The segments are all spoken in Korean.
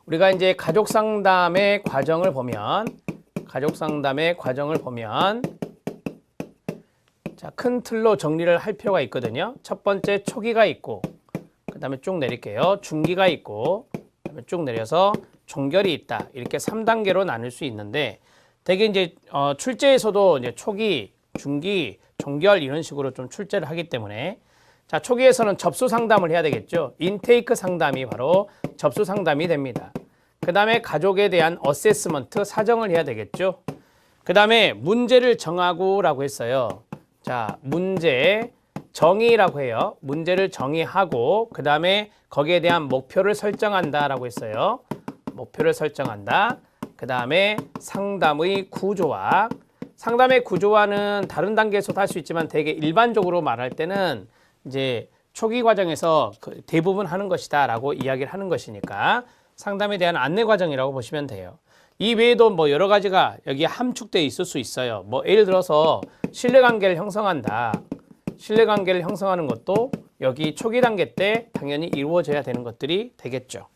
우리가 이제 가족 상담의 과정을 보면 자, 큰 틀로 정리를 할 필요가 있거든요. 첫 번째 초기가 있고, 그 다음에 쭉 내릴게요. 중기가 있고, 그다음에 쭉 내려서 종결이 있다. 이렇게 3단계로 나눌 수 있는데, 되게 이제 출제에서도 이제 초기, 중기, 종결 이런 식으로 좀 출제를 하기 때문에, 자, 초기에서는 접수 상담을 해야 되겠죠. 인테이크 상담이 바로 접수 상담이 됩니다. 그 다음에 가족에 대한 어세스먼트 사정을 해야 되겠죠. 그 다음에 문제를 정하고라고 했어요. 자, 문제 정의라고 해요. 문제를 정의하고 그 다음에 거기에 대한 목표를 설정한다라고 했어요. 목표를 설정한다. 그 다음에 상담의 구조화. 상담의 구조화는 다른 단계에서도 할 수 있지만 되게 일반적으로 말할 때는 이제 초기 과정에서 대부분 하는 것이다라고 이야기를 하는 것이니까 상담에 대한 안내 과정이라고 보시면 돼요. 이 외에도 뭐 여러 가지가 여기에 함축되어 있을 수 있어요. 뭐 예를 들어서 신뢰관계를 형성한다. 신뢰관계를 형성하는 것도 여기 초기 단계 때 당연히 이루어져야 되는 것들이 되겠죠.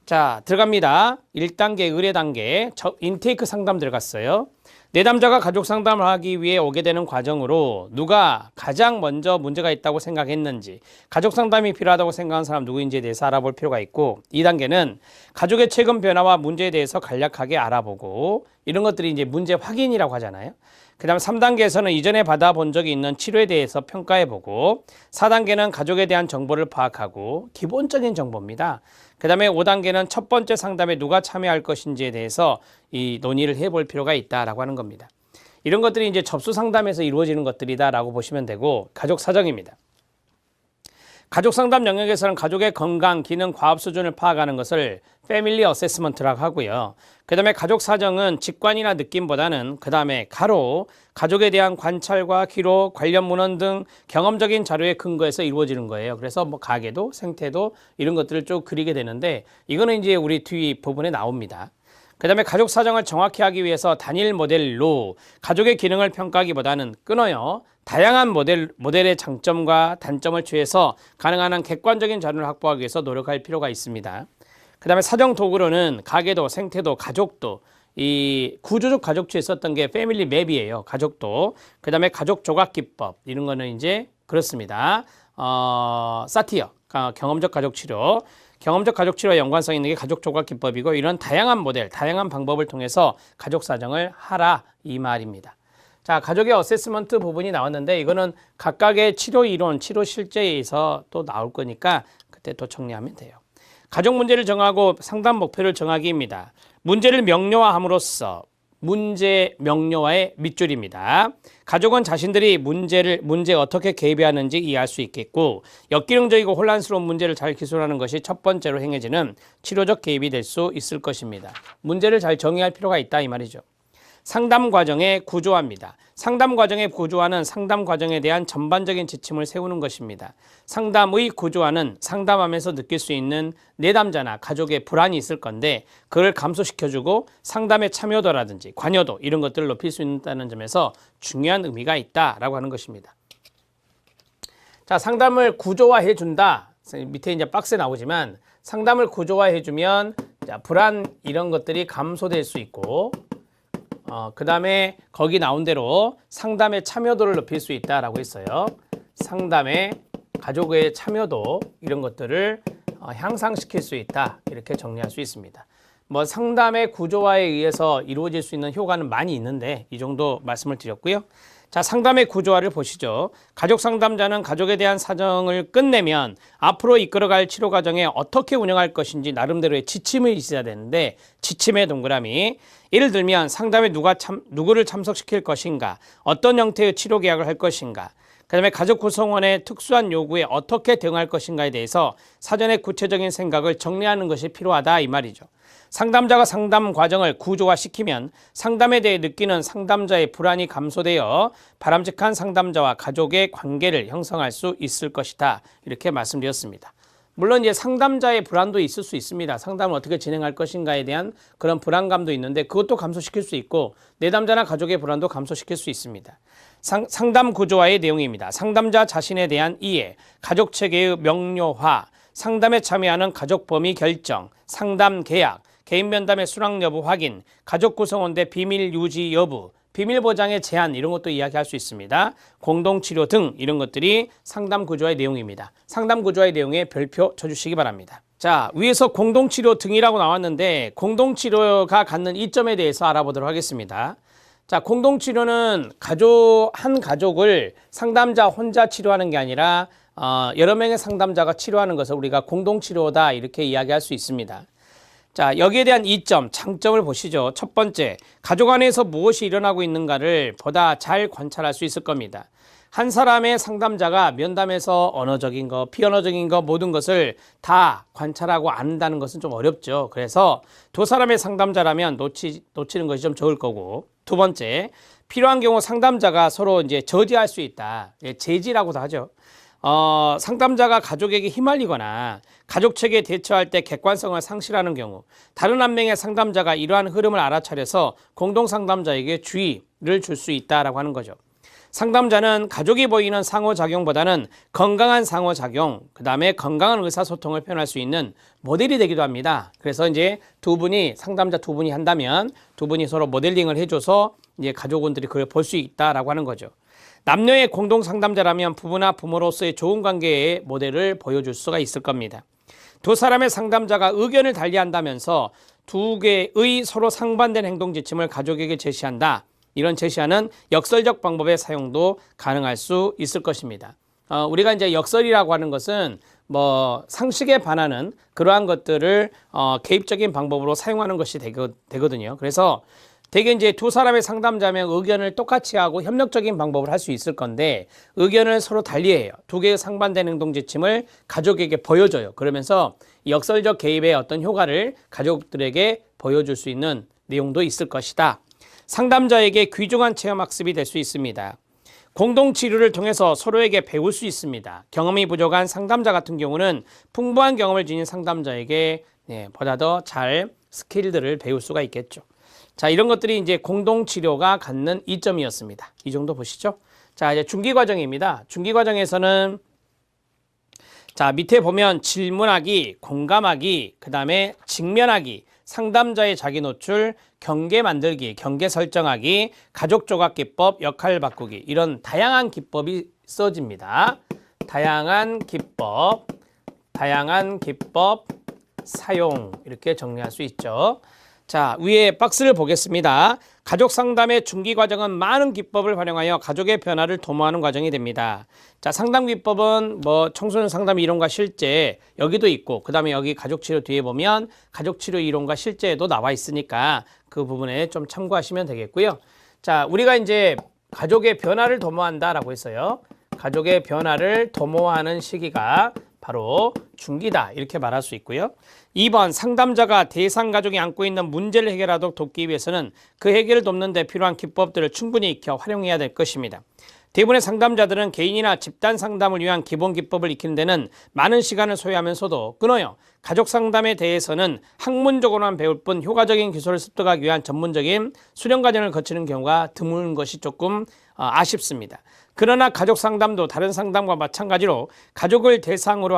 자, 들어갑니다. 1단계 의뢰 단계 인테이크 상담 들어갔어요. 내담자가 가족 상담을 하기 위해 오게 되는 과정으로 누가 가장 먼저 문제가 있다고 생각했는지, 가족 상담이 필요하다고 생각하는 사람 누구인지에 대해서 알아볼 필요가 있고, 2단계는 가족의 최근 변화와 문제에 대해서 간략하게 알아보고, 이런 것들이 이제 문제 확인이라고 하잖아요. 그 다음 3단계에서는 이전에 받아본 적이 있는 치료에 대해서 평가해보고, 4단계는 가족에 대한 정보를 파악하고 기본적인 정보입니다. 그 다음에 5단계는 첫 번째 상담에 누가 참여할 것인지에 대해서 이 논의를 해볼 필요가 있다라고 하는 겁니다. 이런 것들이 이제 접수 상담에서 이루어지는 것들이다라고 보시면 되고, 가족 사정입니다. 가족 상담 영역에서는 가족의 건강, 기능, 과업 수준을 파악하는 것을 패밀리 어세스먼트라고 하고요. 그 다음에 가족 사정은 직관이나 느낌보다는 그 다음에 가족에 대한 관찰과 기록, 관련 문헌 등 경험적인 자료에 근거해서 이루어지는 거예요. 그래서 뭐 가계도, 생태도 이런 것들을 쭉 그리게 되는데, 이거는 이제 우리 뒤 부분에 나옵니다. 그 다음에 가족 사정을 정확히 하기 위해서 단일 모델로 가족의 기능을 평가하기보다는 끊어요. 다양한 모델의 장점과 단점을 취해서 가능한 한 객관적인 자료를 확보하기 위해서 노력할 필요가 있습니다. 그 다음에 사정 도구로는 가계도, 생태도, 가족도, 이 구조적 가족추에 썼던 게 패밀리 맵이에요. 가족도. 그 다음에 가족 조각 기법. 이런 거는 이제 그렇습니다. 사티어. 경험적 가족 치료. 경험적 가족 치료와 연관성 있는 게 가족 조각 기법이고, 이런 다양한 모델, 다양한 방법을 통해서 가족 사정을 하라 이 말입니다. 자, 가족의 어세스먼트 부분이 나왔는데, 이거는 각각의 치료 이론, 치료 실제에서 또 나올 거니까 그때 또 정리하면 돼요. 가족 문제를 정하고 상담 목표를 정하기입니다. 문제를 명료화함으로써 문제 명료화의 밑줄입니다. 가족은 자신들이 문제에 어떻게 개입해야 하는지 이해할 수 있겠고, 역기능적이고 혼란스러운 문제를 잘 기술하는 것이 첫 번째로 행해지는 치료적 개입이 될 수 있을 것입니다. 문제를 잘 정의할 필요가 있다 이 말이죠. 상담 과정의 구조화입니다. 상담 과정의 구조화는 상담 과정에 대한 전반적인 지침을 세우는 것입니다. 상담의 구조화는 상담하면서 느낄 수 있는 내담자나 가족의 불안이 있을 건데, 그걸 감소시켜주고 상담의 참여도라든지 관여도 이런 것들을 높일 수 있다는 점에서 중요한 의미가 있다라고 하는 것입니다. 자, 상담을 구조화해 준다. 밑에 이제 박스에 나오지만 상담을 구조화해 주면 불안 이런 것들이 감소될 수 있고, 그 다음에 거기 나온 대로 상담의 참여도를 높일 수 있다라고 했어요. 상담의 가족의 참여도 이런 것들을 향상시킬 수 있다, 이렇게 정리할 수 있습니다. 뭐 상담의 구조화에 의해서 이루어질 수 있는 효과는 많이 있는데 이 정도 말씀을 드렸고요. 자, 상담의 구조화를 보시죠. 가족 상담자는 가족에 대한 사정을 끝내면 앞으로 이끌어갈 치료 과정에 어떻게 운영할 것인지 나름대로의 지침이 있어야 되는데, 지침의 동그라미. 예를 들면 상담에 누구를 참석시킬 것인가, 어떤 형태의 치료 계약을 할 것인가, 그 다음에 가족 구성원의 특수한 요구에 어떻게 대응할 것인가에 대해서 사전에 구체적인 생각을 정리하는 것이 필요하다 이 말이죠. 상담자가 상담 과정을 구조화시키면 상담에 대해 느끼는 상담자의 불안이 감소되어 바람직한 상담자와 가족의 관계를 형성할 수 있을 것이다, 이렇게 말씀드렸습니다. 물론 이제 상담자의 불안도 있을 수 있습니다. 상담을 어떻게 진행할 것인가에 대한 그런 불안감도 있는데 그것도 감소시킬 수 있고, 내담자나 가족의 불안도 감소시킬 수 있습니다. 상담 구조화의 내용입니다. 상담자 자신에 대한 이해, 가족 체계의 명료화, 상담에 참여하는 가족 범위 결정, 상담 계약, 개인 면담의 수락 여부 확인, 가족 구성원대 비밀 유지 여부, 비밀 보장의 제한 이런 것도 이야기할 수 있습니다. 공동치료 등 이런 것들이 상담 구조의 내용입니다. 상담 구조의 내용에 별표 쳐주시기 바랍니다. 자, 위에서 공동치료 등이라고 나왔는데 공동치료가 갖는 이점에 대해서 알아보도록 하겠습니다. 자, 공동치료는 한 가족을 상담자 혼자 치료하는 게 아니라 여러 명의 상담자가 치료하는 것을 우리가 공동치료다 이렇게 이야기할 수 있습니다. 자, 여기에 대한 이점, 장점을 보시죠. 첫 번째, 가족 안에서 무엇이 일어나고 있는가를 보다 잘 관찰할 수 있을 겁니다. 한 사람의 상담자가 면담에서 언어적인 거, 비언어적인 거 모든 것을 다 관찰하고 안다는 것은 좀 어렵죠. 그래서 두 사람의 상담자라면 놓치는 것이 좀 적을 거고, 두 번째, 필요한 경우 상담자가 서로 이제 저지할 수 있다. 제지라고도 하죠. 상담자가 가족에게 휘말리거나 가족 측에 대처할 때 객관성을 상실하는 경우 다른 한 명의 상담자가 이러한 흐름을 알아차려서 공동 상담자에게 주의를 줄 수 있다라고 하는 거죠. 상담자는 가족이 보이는 상호작용보다는 건강한 상호작용, 그 다음에 건강한 의사소통을 표현할 수 있는 모델이 되기도 합니다. 그래서 이제 상담자 두 분이 한다면 두 분이 서로 모델링을 해줘서 이제 가족원들이 그걸 볼 수 있다라고 하는 거죠. 남녀의 공동 상담자라면 부부나 부모로서의 좋은 관계의 모델을 보여줄 수가 있을 겁니다. 두 사람의 상담자가 의견을 달리한다면서 두 개의 서로 상반된 행동 지침을 가족에게 제시한다. 이런 제시하는 역설적 방법의 사용도 가능할 수 있을 것입니다. 우리가 이제 역설이라고 하는 것은 상식에 반하는 그러한 것들을 개입적인 방법으로 사용하는 것이 되거든요. 그래서 대개 이제 두 사람의 상담자면 의견을 똑같이 하고 협력적인 방법을 할 수 있을 건데 의견을 서로 달리해요. 두 개의 상반된 행동 지침을 가족에게 보여줘요. 그러면서 역설적 개입의 어떤 효과를 가족들에게 보여줄 수 있는 내용도 있을 것이다. 상담자에게 귀중한 체험 학습이 될 수 있습니다. 공동치료를 통해서 서로에게 배울 수 있습니다. 경험이 부족한 상담자 같은 경우는 풍부한 경험을 지닌 상담자에게 보다 더 잘 스킬들을 배울 수가 있겠죠. 자, 이런 것들이 이제 공동치료가 갖는 이점이었습니다. 이 정도 보시죠. 자, 이제 중기과정입니다. 중기과정에서는 자, 밑에 보면 질문하기, 공감하기, 그 다음에 직면하기, 상담자의 자기 노출, 경계 만들기, 경계 설정하기, 가족 조각 기법, 역할 바꾸기 이런 다양한 기법이 써집니다. 다양한 기법 사용 이렇게 정리할 수 있죠. 자, 위에 박스를 보겠습니다. 가족 상담의 중기 과정은 많은 기법을 활용하여 가족의 변화를 도모하는 과정이 됩니다. 자, 상담 기법은 청소년 상담 이론과 실제 여기도 있고 그다음에 여기 가족 치료 뒤에 보면 가족 치료 이론과 실제에도 나와 있으니까 그 부분에 좀 참고하시면 되겠고요. 자, 우리가 이제 가족의 변화를 도모한다라고 했어요. 가족의 변화를 도모하는 시기가 바로 중기다 이렇게 말할 수 있고요. 2번 상담자가 대상 가족이 안고 있는 문제를 해결하도록 돕기 위해서는 그 해결을 돕는 데 필요한 기법들을 충분히 익혀 활용해야 될 것입니다. 대부분의 상담자들은 개인이나 집단 상담을 위한 기본 기법을 익히는 데는 많은 시간을 소요하면서도 끊어요. 가족 상담에 대해서는 학문적으로만 배울 뿐 효과적인 기술을 습득하기 위한 전문적인 수련 과정을 거치는 경우가 드문 것이 조금 아쉽습니다. 그러나 가족 상담도 다른 상담과 마찬가지로 가족을 대상으로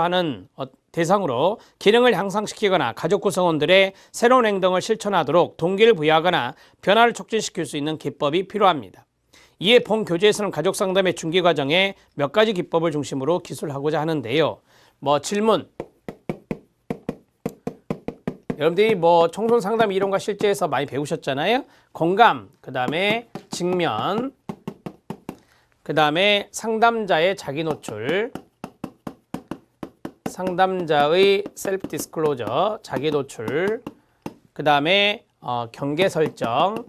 기능을 향상시키거나 가족 구성원들의 새로운 행동을 실천하도록 동기를 부여하거나 변화를 촉진시킬 수 있는 기법이 필요합니다. 이에 본 교재에서는 가족 상담의 중기 과정에 몇 가지 기법을 중심으로 기술하고자 하는데요. 질문. 여러분들이 청소년 상담 이론과 실제에서 많이 배우셨잖아요. 공감, 그 다음에 직면, 그 다음에 상담자의 자기 노출, 상담자의 셀프 디스클로저, 자기 노출, 그 다음에 경계 설정,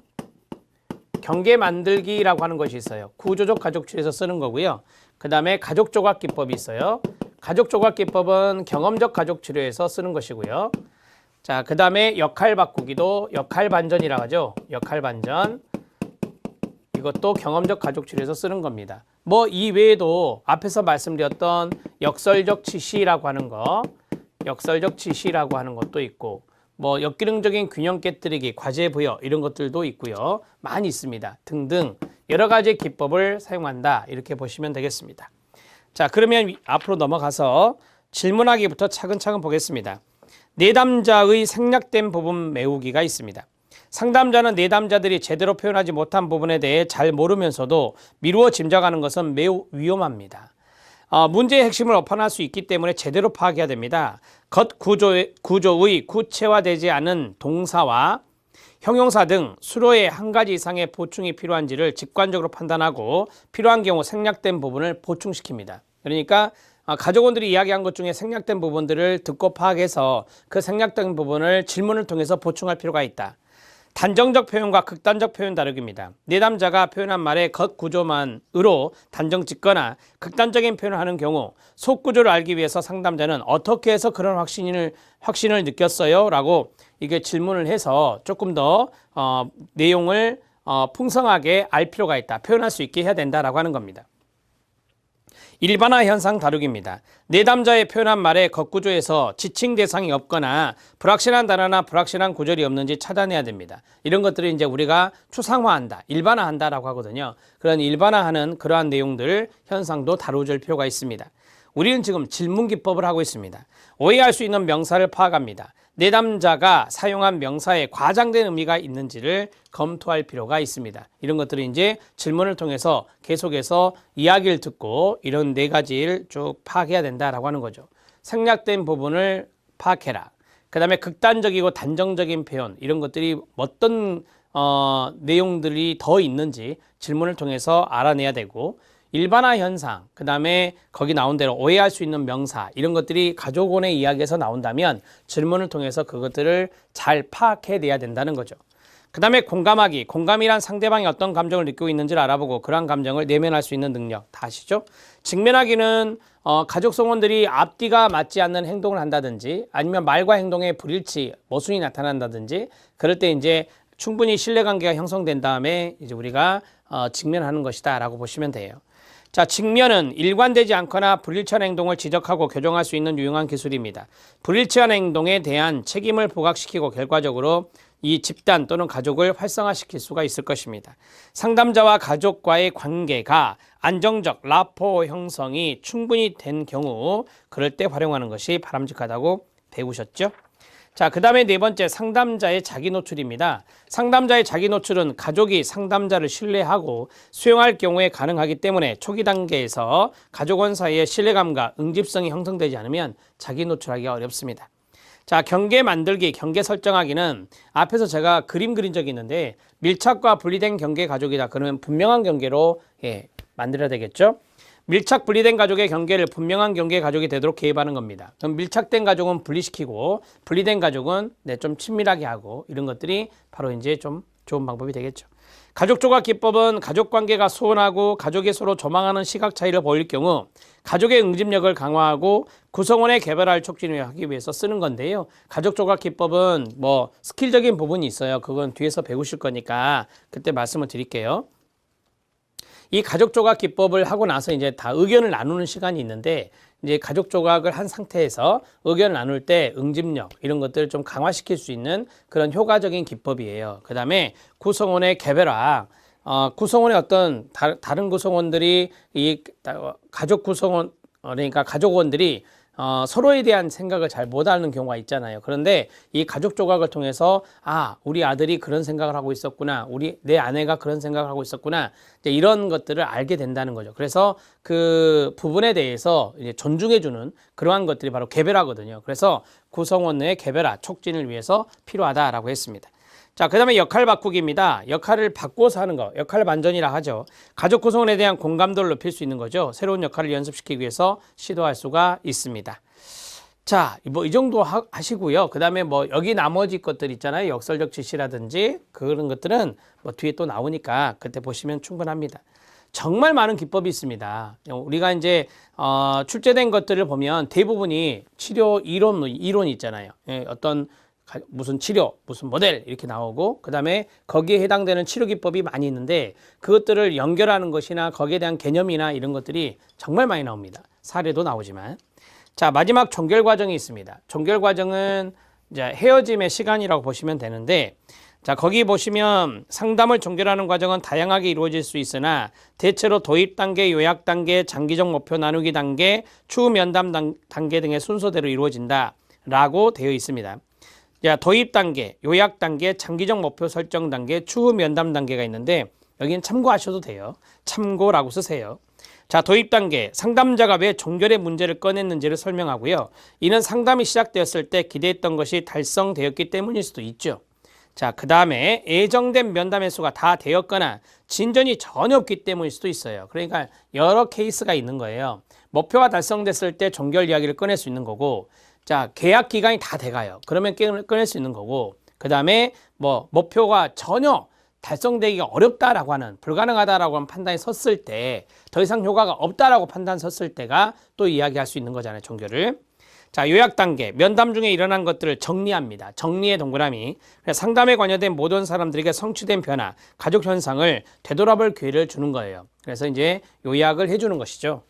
경계 만들기라고 하는 것이 있어요. 구조적 가족치료에서 쓰는 거고요. 그 다음에 가족 조각 기법이 있어요. 가족 조각 기법은 경험적 가족치료에서 쓰는 것이고요. 자, 그 다음에 역할 바꾸기도 역할 반전이라고 하죠. 역할 반전. 이것도 경험적 가족치료에서 쓰는 겁니다. 이 외에도 앞에서 말씀드렸던 역설적 지시라고 하는 거, 역설적 지시라고 하는 것도 있고, 역기능적인 균형 깨뜨리기, 과제 부여 이런 것들도 있고요. 많이 있습니다. 등등 여러 가지 기법을 사용한다. 이렇게 보시면 되겠습니다. 자, 그러면 앞으로 넘어가서 질문하기부터 차근차근 보겠습니다. 내담자의 생략된 부분 메우기가 있습니다. 상담자는 내담자들이 제대로 표현하지 못한 부분에 대해 잘 모르면서도 미루어 짐작하는 것은 매우 위험합니다. 문제의 핵심을 업어낼 수 있기 때문에 제대로 파악해야 됩니다. 겉 구조의 구체화되지 않은 동사와 형용사 등 수로의 한 가지 이상의 보충이 필요한지를 직관적으로 판단하고 필요한 경우 생략된 부분을 보충시킵니다. 그러니까 가족원들이 이야기한 것 중에 생략된 부분들을 듣고 파악해서 그 생략된 부분을 질문을 통해서 보충할 필요가 있다. 단정적 표현과 극단적 표현 다르기입니다. 내담자가 표현한 말의 겉구조만으로 단정 짓거나 극단적인 표현을 하는 경우 속구조를 알기 위해서 상담자는 어떻게 해서 그런 확신을 느꼈어요? 라고 이게 질문을 해서 조금 더 내용을 풍성하게 알 필요가 있다. 표현할 수 있게 해야 된다라고 하는 겁니다. 일반화 현상 다루기입니다. 내담자의 표현한 말의 겉구조에서 지칭 대상이 없거나 불확실한 단어나 불확실한 구절이 없는지 찾아내야 됩니다. 이런 것들을 이제 우리가 추상화한다, 일반화한다라고 하거든요. 그런 일반화하는 그러한 내용들, 현상도 다뤄줄 필요가 있습니다. 우리는 지금 질문 기법을 하고 있습니다. 오해할 수 있는 명사를 파악합니다. 내담자가 사용한 명사에 과장된 의미가 있는지를 검토할 필요가 있습니다. 이런 것들을 이제 질문을 통해서 계속해서 이야기를 듣고 이런 네 가지를 쭉 파악해야 된다라고 하는 거죠. 생략된 부분을 파악해라. 그 다음에 극단적이고 단정적인 표현, 이런 것들이 어떤 내용들이 더 있는지 질문을 통해서 알아내야 되고, 일반화 현상, 그 다음에 거기 나온 대로 오해할 수 있는 명사, 이런 것들이 가족원의 이야기에서 나온다면 질문을 통해서 그것들을 잘 파악해내야 된다는 거죠. 그 다음에 공감하기, 공감이란 상대방이 어떤 감정을 느끼고 있는지를 알아보고 그러한 감정을 내면할 수 있는 능력, 다 아시죠? 직면하기는 가족 성원들이 앞뒤가 맞지 않는 행동을 한다든지 아니면 말과 행동에 불일치, 모순이 나타난다든지 그럴 때 이제 충분히 신뢰관계가 형성된 다음에 이제 우리가 직면하는 것이다 라고 보시면 돼요. 자, 직면은 일관되지 않거나 불일치한 행동을 지적하고 교정할 수 있는 유용한 기술입니다. 불일치한 행동에 대한 책임을 부각시키고 결과적으로 이 집단 또는 가족을 활성화시킬 수가 있을 것입니다. 상담자와 가족과의 관계가 안정적 라포 형성이 충분히 된 경우 그럴 때 활용하는 것이 바람직하다고 배우셨죠? 자, 그 다음에 네 번째, 상담자의 자기 노출입니다. 상담자의 자기 노출은 가족이 상담자를 신뢰하고 수용할 경우에 가능하기 때문에 초기 단계에서 가족원 사이의 신뢰감과 응집성이 형성되지 않으면 자기 노출하기가 어렵습니다. 자, 경계 만들기, 경계 설정하기는 앞에서 제가 그림 그린 적이 있는데 밀착과 분리된 경계 가족이다. 그러면 분명한 경계로 만들어야 되겠죠? 밀착 분리된 가족의 경계를 분명한 경계 가족이 되도록 개입하는 겁니다. 그럼 밀착된 가족은 분리시키고 분리된 가족은 좀 친밀하게 하고 이런 것들이 바로 이제 좀 좋은 방법이 되겠죠. 가족 조각 기법은 가족 관계가 소원하고 가족이 서로 조망하는 시각 차이를 보일 경우 가족의 응집력을 강화하고 구성원의 개발을 촉진하기 위해서 쓰는 건데요. 가족 조각 기법은 뭐 스킬적인 부분이 있어요. 그건 뒤에서 배우실 거니까 그때 말씀을 드릴게요. 이 가족 조각 기법을 하고 나서 이제 다 의견을 나누는 시간이 있는데 이제 가족 조각을 한 상태에서 의견을 나눌 때 응집력 이런 것들을 좀 강화시킬 수 있는 그런 효과적인 기법이에요. 그 다음에 구성원의 개별화, 구성원의 어떤 다른 구성원들이 이 가족 구성원 그러니까 가족원들이 서로에 대한 생각을 잘 못하는 경우가 있잖아요. 그런데 이 가족 조각을 통해서 우리 아들이 그런 생각을 하고 있었구나, 내 아내가 그런 생각을 하고 있었구나, 이제 이런 것들을 알게 된다는 거죠. 그래서 그 부분에 대해서 이제 존중해주는 그러한 것들이 바로 개별화거든요. 그래서 구성원의 개별화 촉진을 위해서 필요하다라고 했습니다. 자, 그 다음에 역할 바꾸기입니다. 역할을 바꿔서 하는 거, 역할 반전이라 하죠. 가족 구성원에 대한 공감도를 높일 수 있는 거죠. 새로운 역할을 연습시키기 위해서 시도할 수가 있습니다. 자, 뭐 이 정도 하시고요. 그 다음에 뭐 여기 나머지 것들 있잖아요. 역설적 지시라든지 그런 것들은 뭐 뒤에 또 나오니까 그때 보시면 충분합니다. 정말 많은 기법이 있습니다. 우리가 이제 출제된 것들을 보면 대부분이 치료 이론 있잖아요. 어떤 무슨 치료, 무슨 모델 이렇게 나오고 그 다음에 거기에 해당되는 치료 기법이 많이 있는데 그것들을 연결하는 것이나 거기에 대한 개념이나 이런 것들이 정말 많이 나옵니다. 사례도 나오지만. 자, 마지막 종결 과정이 있습니다. 종결 과정은 이제 헤어짐의 시간이라고 보시면 되는데 자, 거기 보시면 상담을 종결하는 과정은 다양하게 이루어질 수 있으나 대체로 도입 단계, 요약 단계, 장기적 목표 나누기 단계, 추후 면담 단계 등의 순서대로 이루어진다 라고 되어 있습니다. 자, 도입 단계, 요약 단계, 장기적 목표 설정 단계, 추후 면담 단계가 있는데 여기는 참고하셔도 돼요. 참고라고 쓰세요. 자, 도입 단계, 상담자가 왜 종결의 문제를 꺼냈는지를 설명하고요. 이는 상담이 시작되었을 때 기대했던 것이 달성되었기 때문일 수도 있죠. 자, 그 다음에 예정된 면담 횟수가 다 되었거나 진전이 전혀 없기 때문일 수도 있어요. 그러니까 여러 케이스가 있는 거예요. 목표가 달성됐을 때 종결 이야기를 꺼낼 수 있는 거고, 자, 계약 기간이 다 돼가요. 그러면 꺼낼 수 있는 거고, 그 다음에 뭐 목표가 전혀 달성되기가 어렵다라고 하는, 불가능하다라고 하는 판단이 섰을 때, 더 이상 효과가 없다라고 판단 섰을 때가 또 이야기할 수 있는 거잖아요, 종결을. 자, 요약 단계, 면담 중에 일어난 것들을 정리합니다. 정리의 동그라미. 상담에 관여된 모든 사람들에게 성취된 변화, 가족 현상을 되돌아볼 기회를 주는 거예요. 그래서 이제 요약을 해주는 것이죠.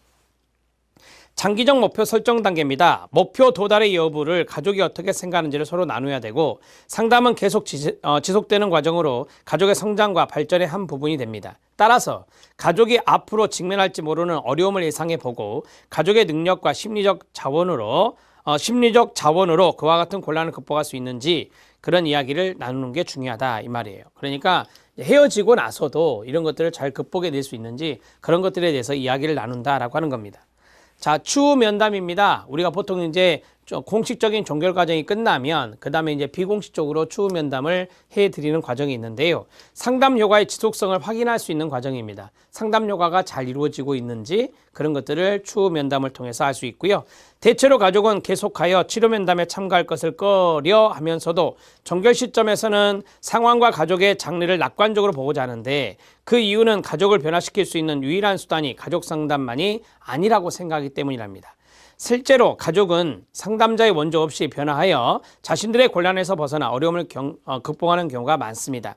장기적 목표 설정 단계입니다. 목표 도달의 여부를 가족이 어떻게 생각하는지를 서로 나눠야 되고, 상담은 계속 지속되는 과정으로 가족의 성장과 발전의 한 부분이 됩니다. 따라서 가족이 앞으로 직면할지 모르는 어려움을 예상해 보고 가족의 능력과 심리적 자원으로 그와 같은 곤란을 극복할 수 있는지 그런 이야기를 나누는 게 중요하다 이 말이에요. 그러니까 헤어지고 나서도 이런 것들을 잘 극복해낼 수 있는지 그런 것들에 대해서 이야기를 나눈다라고 하는 겁니다. 자, 추후 면담입니다. 우리가 보통 이제 공식적인 종결 과정이 끝나면 그 다음에 이제 비공식적으로 추후 면담을 해드리는 과정이 있는데요. 상담 효과의 지속성을 확인할 수 있는 과정입니다. 상담 효과가 잘 이루어지고 있는지 그런 것들을 추후 면담을 통해서 알 수 있고요. 대체로 가족은 계속하여 치료 면담에 참가할 것을 꺼려 하면서도 종결 시점에서는 상황과 가족의 장래를 낙관적으로 보고자 하는데, 그 이유는 가족을 변화시킬 수 있는 유일한 수단이 가족 상담만이 아니라고 생각하기 때문이랍니다. 실제로 가족은 상담자의 원조 없이 변화하여 자신들의 곤란에서 벗어나 어려움을 극복하는 경우가 많습니다.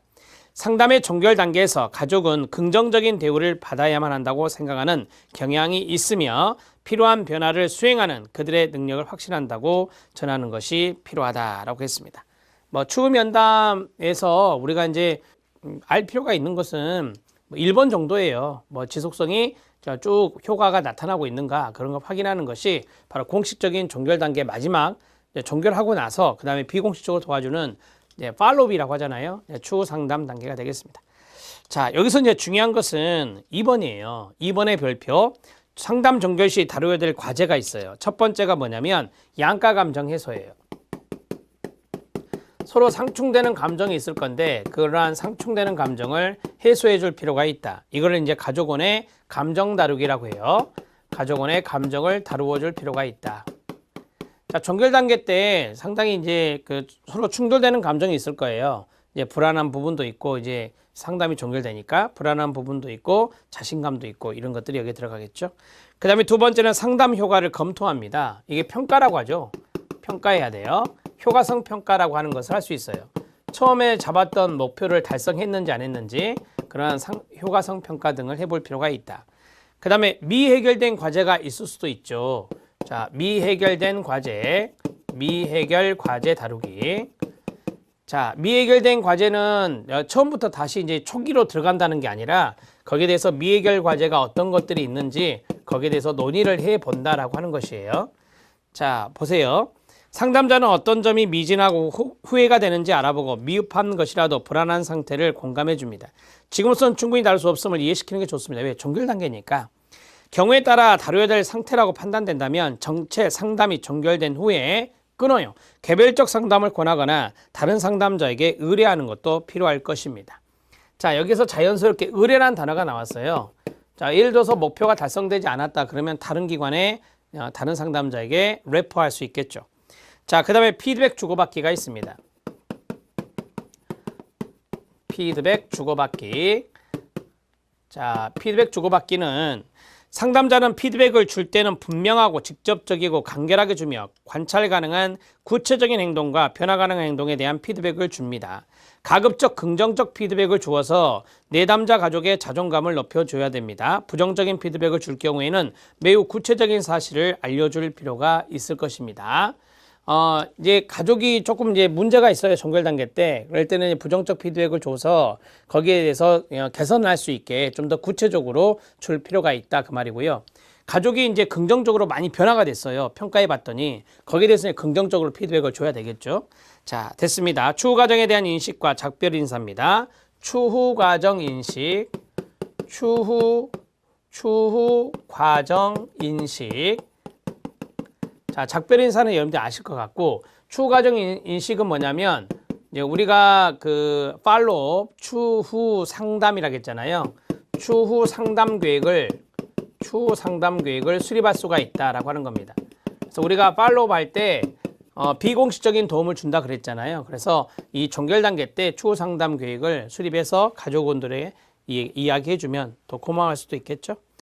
상담의 종결 단계에서 가족은 긍정적인 대우를 받아야만 한다고 생각하는 경향이 있으며 필요한 변화를 수행하는 그들의 능력을 확신한다고 전하는 것이 필요하다라고 했습니다. 뭐 추후 면담에서 우리가 이제 알 필요가 있는 것은 1번 정도예요. 뭐 지속성이 쭉 효과가 나타나고 있는가 그런 거 확인하는 것이 바로 공식적인 종결 단계 마지막 종결하고 나서 그 다음에 비공식적으로 도와주는 팔로우업이라고 하잖아요. 추후 상담 단계가 되겠습니다. 자, 여기서 이제 중요한 것은 2번이에요. 2번의 별표. 상담 종결 시 다뤄야 될 과제가 있어요. 첫 번째가 뭐냐면 양가 감정 해소예요. 서로 상충되는 감정이 있을 건데 그러한 상충되는 감정을 해소해 줄 필요가 있다. 이거를 이제 가족원의 감정 다루기라고 해요. 가족원의 감정을 다루어 줄 필요가 있다. 자, 종결 단계 때 상당히 이제 서로 충돌되는 감정이 있을 거예요. 이제 불안한 부분도 있고, 이제 상담이 종결되니까 불안한 부분도 있고, 자신감도 있고, 이런 것들이 여기에 들어가겠죠. 그 다음에 두 번째는 상담 효과를 검토합니다. 이게 평가라고 하죠. 평가해야 돼요. 효과성 평가라고 하는 것을 할 수 있어요. 처음에 잡았던 목표를 달성했는지 안 했는지 그런 효과성 평가 등을 해볼 필요가 있다. 그 다음에 미해결된 과제가 있을 수도 있죠. 자, 미해결된 과제, 미해결 과제 다루기. 자, 미해결된 과제는 처음부터 다시 이제 초기로 들어간다는 게 아니라 거기에 대해서 미해결 과제가 어떤 것들이 있는지 거기에 대해서 논의를 해 본다라고 하는 것이에요. 자, 보세요. 상담자는 어떤 점이 미진하고 후회가 되는지 알아보고 미흡한 것이라도 불안한 상태를 공감해 줍니다. 지금으로서는 충분히 다룰 수 없음을 이해시키는 게 좋습니다. 왜? 종결 단계니까. 경우에 따라 다뤄야 될 상태라고 판단된다면 전체 상담이 종결된 후에 끊어요. 개별적 상담을 권하거나 다른 상담자에게 의뢰하는 것도 필요할 것입니다. 자, 여기서 자연스럽게 의뢰라는 단어가 나왔어요. 자, 예를 들어서 목표가 달성되지 않았다 그러면 다른 기관에 다른 상담자에게 레퍼할 수 있겠죠. 자, 그 다음에 피드백 주고받기가 있습니다. 피드백 주고받기. 자, 피드백 주고받기는 상담자는 피드백을 줄 때는 분명하고 직접적이고 간결하게 주며 관찰 가능한 구체적인 행동과 변화 가능한 행동에 대한 피드백을 줍니다. 가급적 긍정적 피드백을 주어서 내담자 가족의 자존감을 높여줘야 됩니다. 부정적인 피드백을 줄 경우에는 매우 구체적인 사실을 알려줄 필요가 있을 것입니다. 이제 가족이 조금 이제 문제가 있어요. 종결 단계 때. 그럴 때는 이제 부정적 피드백을 줘서 거기에 대해서 개선할 수 있게 좀 더 구체적으로 줄 필요가 있다. 그 말이고요. 가족이 이제 긍정적으로 많이 변화가 됐어요. 평가해 봤더니 거기에 대해서 긍정적으로 피드백을 줘야 되겠죠. 자, 됐습니다. 추후 과정에 대한 인식과 작별 인사입니다. 추후 과정 인식, 추후 과정 인식. 자, 작별 인사는 여러분들 아실 것 같고, 추후 과정 인식은 뭐냐면 이제 우리가 그 팔로업 추후 상담이라고 했잖아요. 추후 상담 계획을 수립할 수가 있다라고 하는 겁니다. 그래서 우리가 팔로업 할 때 비공식적인 도움을 준다 그랬잖아요. 그래서 이 종결 단계 때 추후 상담 계획을 수립해서 가족원들에게 이야기해주면 더 고마워할 수도 있겠죠.